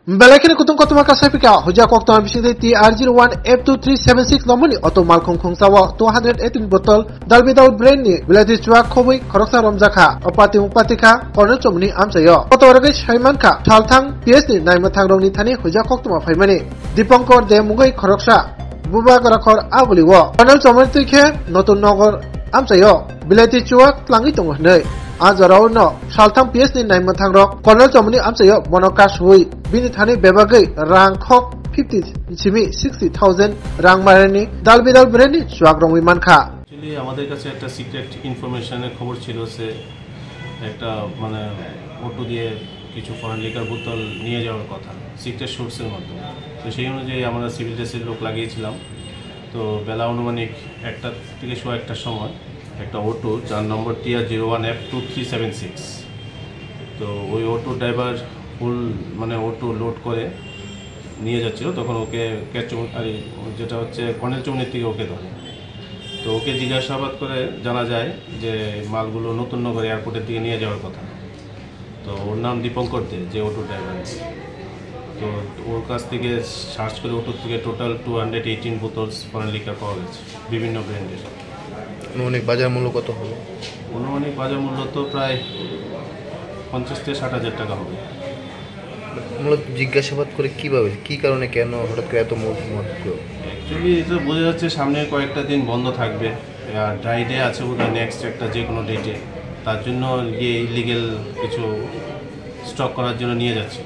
Belakini kutung kotuma kasapika hoja koktoma biside TR01 F2376 nomoni auto malkhong khongsawa 218 botol dal without brain ni bilati chua khobui khoroksa romjakha opati upatika korno chomni amsayo otorage shaimankha thalthang PS ni naimathang rongni thani hoja koktoma phaimani Dipankor de mugoi khoroksa buba garakhor abuliwo Colonel Chomri khe notun nogor amsayo bilati chua tlangi tongo nei Azarao no Salthang PS ni naimathang rok Colonel Chomni amsayo monokas hui bini thani bebagai rang khok 50 chimi 60000 rang marani dal bidal breni swag rong wiman kha actually আমাদের কাছে একটা secret ইনফরমেশনের খবর ছিল যে একটা মানে auto দিয়ে কিছু ফরেন লিকার বোতল নিয়ে যাওয়ার কথা সিক্রেট সোর্সের মাধ্যমে তো সেই অনুযায়ী আমরা সিভিল ড্রেসের লোক লাগিয়েছিলাম তো বেলা অনুমানিক 1টা থেকে 1টার সময় একটা অটো যার নম্বর TR01 F2376 তো ওই অটো ড্রাইভার ফুল মানে অটো লোড করে নিয়ে যাচ্ছিল তখন ওকে যেটা হচ্ছে কর্নেল চৌমনির থেকে ওকে ধরে তো ওকে জিজ্ঞাসাবাদ করে জানা যায় যে মালগুলো নতুন নগর এয়ারপোর্টের দিকে নিয়ে যাওয়ার কথা তো ওর নাম দীপঙ্কর দে যে অটো ড্রাইভার তো ওর কাছ থেকে সার্চ করে অটো থেকে টোটাল 218 বোতলস ফরেন লিকার পাওয়া গেছে বিভিন্ন ব্র্যান্ডের অনুমানিক বাজার মূল্য কত হবে অনুমানিক বাজার মূল্য তো প্রায় 50 থেকে 60,000 টাকা হবে মূলত জিজ্ঞাসাবাদ করে কিভাবে কি কারণে কেন হঠাৎ করে এত মাত্র অ্যাকচুয়ালি এটা বোঝা যাচ্ছে সামনে কয়েকটা দিন বন্ধ থাকবে আর ড্রাই ডে আছে বোধহয় নেক্সট একটা যে কোনো ডেটে তার জন্য ইলিগেল কিছু স্টক করার জন্য নিয়ে যাচ্ছে